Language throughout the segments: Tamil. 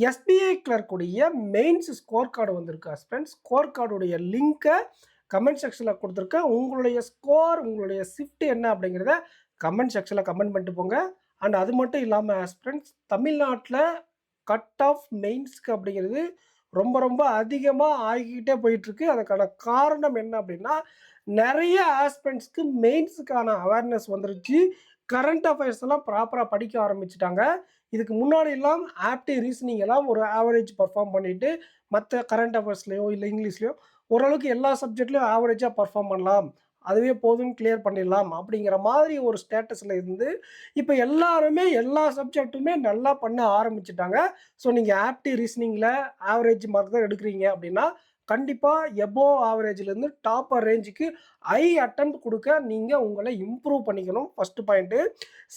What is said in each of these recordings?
எஸ்பிஐ கிளர்க் உடைய மெயின்ஸ் ஸ்கோர் கார்டு வந்திருக்கு ஃப்ரெண்ட்ஸ். ஸ்கோர் கார்டுடைய லிங்க்கை கமெண்ட் செக்ஷனில் கொடுத்துருக்கேன். உங்களுடைய ஸ்கோர், உங்களுடைய ஷிஃப்ட் என்ன அப்படிங்கிறத கமெண்ட் செக்ஷனில் கமெண்ட் பண்ணிட்டு போங்க. அண்ட் அது மட்டும் இல்லாமல் ஃப்ரெண்ட்ஸ், தமிழ்நாட்டில் கட் ஆஃப் மெயின்ஸ்க்கு அப்படிங்கிறது ரொம்ப ரொம்ப அதிகமாக ஆகிக்கிட்டே போயிட்டுருக்கு. அதுக்கான காரணம் என்ன அப்படின்னா, நிறைய ஆஸ்பிரண்ட்ஸ்க்கு மெயின்ஸுக்கான அவேர்னஸ் வந்துருச்சு. கரண்ட் அஃபேர்ஸ் எல்லாம் ப்ராப்பராக படிக்க ஆரம்பிச்சுட்டாங்க. இதுக்கு முன்னாடி எல்லாம் ஆப்டி ரீசனிங் எல்லாம் ஒரு ஆவரேஜ் பர்ஃபார்ம் பண்ணிட்டு மற்ற கரண்ட் அஃபேர்ஸ்லையோ இல்லை இங்கிலீஷ்லையோ ஓரளவுக்கு எல்லா சப்ஜெக்ட்லையும் ஆவரேஜாக பர்ஃபார்ம் பண்ணலாம், அதுவே போதும் கிளியர் பண்ணிடலாம் அப்படிங்கிற மாதிரி ஒரு ஸ்டேட்டஸில் இருந்து இப்போ எல்லாருமே எல்லா சப்ஜெக்ட்டுமே நல்லா பண்ண ஆரம்பிச்சுட்டாங்க. ஸோ நீங்கள் ஆப்டி ரீசனிங்கில் ஆவரேஜ் மார்க் தான் எடுக்கிறீங்க அப்படின்னா கண்டிப்பாக எபோவ் ஆவரேஜ்லேருந்து டாப்பர் ரேஞ்சுக்கு ஹை அட்டெம்ப்ட் கொடுக்க நீங்கள் உங்களை இம்ப்ரூவ் பண்ணிக்கணும். First point.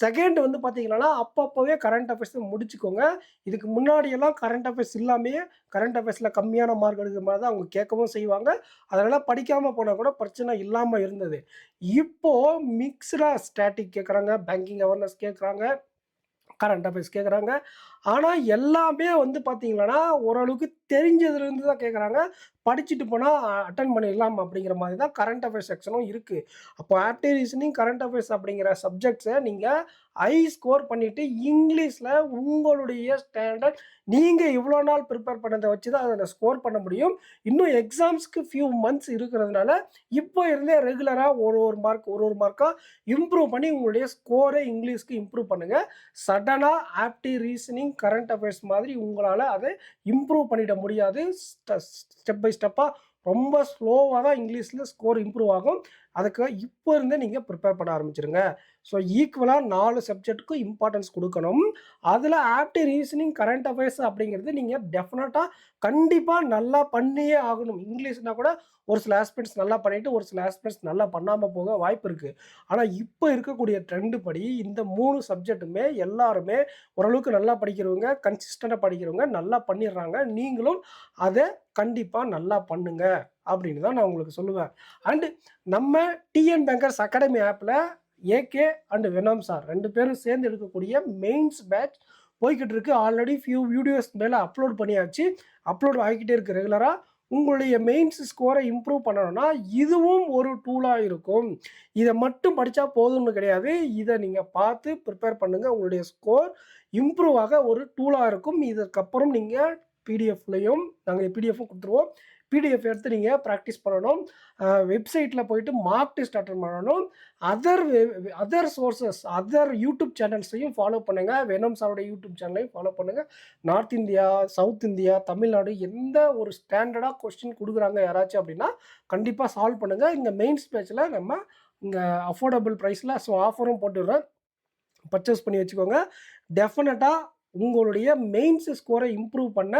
செகண்ட் வந்து பார்த்தீங்கன்னா, அப்பப்போவே கரண்ட் அஃபேர்ஸ் முடிச்சுக்கோங்க. இதுக்கு முன்னாடியெல்லாம் கரண்ட் அஃபேர்ஸ் இல்லாமையே கரண்ட் அஃபேர்ஸில் கம்மியான மார்க் எடுக்கிற மாதிரி தான் அவங்க கேட்கவும் செய்வாங்க. அதனால் படிக்காமல் போனால் கூட பிரச்சனை இல்லாமல் இருந்தது. இப்போது மிக்ஸ்டாக ஸ்டாட்டிக் கேட்குறாங்க, பேங்கிங் அவேர்னஸ் கேட்குறாங்க, கரண்ட் அஃபேர்ஸ் கேட்குறாங்க. ஆனால் எல்லாமே வந்து பார்த்தீங்கன்னா, ஓரளவுக்கு தெரிஞ்சதுலேருந்து தான் கேட்குறாங்க. படிச்சுட்டு போனால் அட்டெண்ட் பண்ணிடலாம் அப்படிங்கிற மாதிரி தான் கரண்ட் அஃபேர்ஸ் செக்ஷனும் இருக்குது. அப்போ ஆப்டி ரீசனிங், கரண்ட் அஃபேர்ஸ் அப்படிங்கிற சப்ஜெக்ட்ஸை நீங்கள் ஹை ஸ்கோர் பண்ணிவிட்டு இங்கிலீஷில் உங்களுடைய ஸ்டாண்டர்ட் நீங்கள் இவ்வளோ நாள் ப்ரிப்பேர் பண்ணதை வச்சு தான் அதில் ஸ்கோர் பண்ண முடியும். இன்னும் எக்ஸாம்ஸ்க்கு ஃபியூ மந்த்ஸ் இருக்கிறதுனால இப்போ இருந்தே ரெகுலராக ஒரு மார்க்காக இம்ப்ரூவ் பண்ணி உங்களுடைய ஸ்கோரை இங்கிலீஷ்க்கு இம்ப்ரூவ் பண்ணுங்கள். சடனாக ஆப்டி ரீசனிங், கரண்ட் அஃபேர்ஸ் மாதிரி உங்களால் அதை இம்ப்ரூவ் பண்ணிட முடியாது. ஸ்டெப் பை ஸ்டெப்பாக ரொம்ப ஸ்லோவாக தான் இங்கிலீஷில் ஸ்கோர் இம்ப்ரூவ் ஆகும். அதுக்கு இப்போ இருந்தே நீங்கள் ப்ரிப்பேர் பண்ண ஆரம்பிச்சிருங்க. ஸோ ஈக்குவலாக 4 சப்ஜெக்ட்டுக்கும் இம்பார்ட்டன்ஸ் கொடுக்கணும். அதில் ஆப்டி ரீசனிங், கரண்ட் அஃபேர்ஸ் அப்படிங்கிறது நீங்கள் டெஃபினட்டாக கண்டிப்பாக நல்லா பண்ணியே ஆகணும். இங்கிலீஷ்னால் கூட ஒரு சில ஆஸ்பெக்ட்ஸ் நல்லா பண்ணிவிட்டு ஒரு சில ஆஸ்பெக்ட்ஸ் நல்லா பண்ணாமல் போக வாய்ப்பு இருக்குது. ஆனால் இப்போ இருக்கக்கூடிய ட்ரெண்டு படி இந்த 3 சப்ஜெக்ட்டுமே எல்லாருமே ஓரளவுக்கு நல்லா படிக்கிறவங்க, கன்சிஸ்டண்ட்டாக படிக்கிறவங்க நல்லா பண்ணிடுறாங்க. நீங்களும் அதை கண்டிப்பாக நல்லா பண்ணுங்க அப்படின்னு தான் நான் உங்களுக்கு சொல்லுவேன். அண்டு நம்ம டிஎன் பேங்கர்ஸ் அகாடமி ஆப்பில் ஏகே அண்ட் வெனம் சார் 2 பேரும் சேர்ந்து எடுக்கக்கூடிய மெயின்ஸ் பேட்ச் போய்கிட்டு இருக்கு. ஆல்ரெடி ஃபியூ வீடியோஸ் மேலே அப்லோட் பண்ணியாச்சு. அப்லோட் ஆகிக்கிட்டே இருக்குது ரெகுலராக. உங்களுடைய மெயின்ஸ் ஸ்கோரை இம்ப்ரூவ் பண்ணணும்னா இதுவும் ஒரு டூலாக இருக்கும். இதை மட்டும் படித்தா போதும்னு கிடையாது. இதை நீங்கள் பார்த்து ப்ரிப்பேர் பண்ணுங்கள். உங்களுடைய ஸ்கோர் இம்ப்ரூவ் ஆக ஒரு டூலாக இருக்கும். இதுக்கப்புறம் நீங்கள் பிடிஎஃப்லையும் நாங்கள் பிடிஎஃப்பும் கொடுத்துருவோம். பிடிஎஃப் எடுத்து நீங்கள் ப்ராக்டிஸ் பண்ணணும். வெப்சைட்டில் போயிட்டு மார்க் டெஸ்ட் அட்டன் பண்ணணும். அதர் சோர்சஸ், அதர் யூடியூப் சேனல்ஸையும் ஃபாலோ பண்ணுங்கள். வெனம் சாரோட யூடியூப் சேனலையும் ஃபாலோ பண்ணுங்கள். North India, south India, Tamil Nadu எந்த ஒரு ஸ்டாண்டர்டாக கொஸ்டின் கொடுக்குறாங்க யாராச்சும் அப்படின்னா கண்டிப்பாக சால்வ் பண்ணுங்கள். இந்த மெயின்ஸ் பேட்சில் நம்ம இங்கே அஃபோர்டபுள் ப்ரைஸில் ஸோ ஆஃபரும் போட்டுடுறேன். பர்ச்சேஸ் பண்ணி வச்சுக்கோங்க. டெஃபினட்டாக உங்களுடைய மெயின்ஸ் ஸ்கோரை இம்ப்ரூவ் பண்ண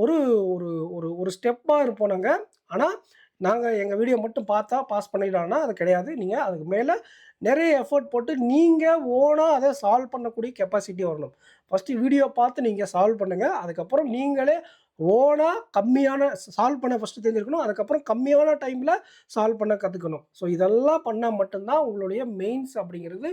ஒரு ஒரு ஒரு ஒரு ஸ்டெப்பாக இருப்போம் நாங்கள். ஆனால் நாங்கள் எங்கள் வீடியோ மட்டும் பார்த்தா பாஸ் பண்ணிடலாம்னா அது கிடையாது. நீங்கள் அதுக்கு மேலே நிறைய எஃபர்ட் போட்டு நீங்கள் ஓனாக அதை சால்வ் பண்ணக்கூடிய கெப்பாசிட்டி வரணும். ஃபஸ்ட்டு வீடியோ பார்த்து நீங்கள் சால்வ் பண்ணுங்கள். அதுக்கப்புறம் நீங்களே ஓனாக கம்மியான சால்வ் பண்ண ஃபஸ்ட்டு தெரிஞ்சிருக்கணும். அதுக்கப்புறம் கம்மியான டைமில் சால்வ் பண்ண கற்றுக்கணும். ஸோ இதெல்லாம் பண்ணால் மட்டும்தான் உங்களுடைய மெயின்ஸ் அப்படிங்கிறது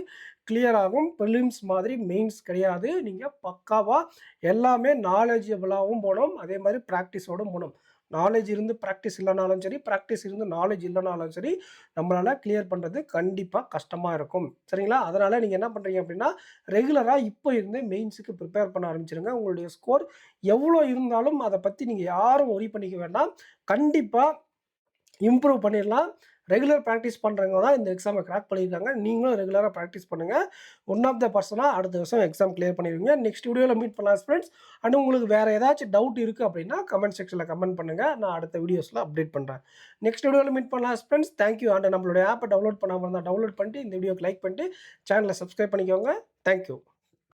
கிளியர் ஆகும். ப்ரிலிம்ஸ் மாதிரி மெயின்ஸ் கிடையாது. நீங்கள் பக்காவாக எல்லாமே நாலேஜபிளாகவும் போகணும், அதே மாதிரி ப்ராக்டிஸோடும் போகணும். நாலேஜ் இருந்து ப்ராக்டிஸ் இல்லைனாலும் சரி, ப்ராக்டிஸ் இருந்து நாலேஜ் இல்லைனாலும் சரி, நம்மளால் கிளியர் பண்ணுறது கண்டிப்பாக கஷ்டமாக இருக்கும். சரிங்களா? அதனால் நீங்கள் என்ன பண்ணுறீங்க அப்படின்னா ரெகுலராக இப்போ இருந்தே மெயின்ஸுக்கு ப்ரிப்பேர் பண்ண ஆரம்பிச்சிருங்க. உங்களுடைய ஸ்கோர் எவ்வளோ இருந்தாலும் அதை பற்றி நீங்கள் யாரும் ஒரி பண்ணிக்க வேண்டாம். கண்டிப்பாக இம்ப்ரூவ் பண்ணிடலாம். ரெகுலர் ப்ராக்டிஸ் பண்ணுறவங்க தான் இந்த எக்ஸாமை கிராக் பண்ணியிருக்காங்க. நீங்களும் ரெகுலராக ப்ராக்டிஸ் பண்ணுங்கள். ஒன் ஆஃப் த பர்சனாக அடுத்த வருஷம் எக்ஸாம் கிளியர் பண்ணிடுவீங்க. நெக்ஸ்ட் வீடியோவில் மீட் பண்ணலாம் ஃப்ரெண்ட்ஸ். அண்ட் உங்களுக்கு வேறு ஏதாச்சும் டவுட் இருக்குது அப்படின்னா கமெண்ட் செக்ஷனில் கமெண்ட் பண்ணுங்கள். நான் அடுத்த வீடியோஸில் அப்டேட் பண்ணுறேன். நெக்ஸ்ட் வீடியோவில் மீட் பண்ணலாம் ஃப்ரெண்ட்ஸ். தேங்க்யூ. அண்ட் நம்மளுடைய ஆப்பை டவுன்லோட் பண்ணாமல் இருந்தால் டவுன்லோட் பண்ணிட்டு இந்த வீடியோக்கு லைக் பண்ணிட்டு சேனலை சப்ஸ்கிரைப் பண்ணிக்கோங்க. தேங்க்யூ.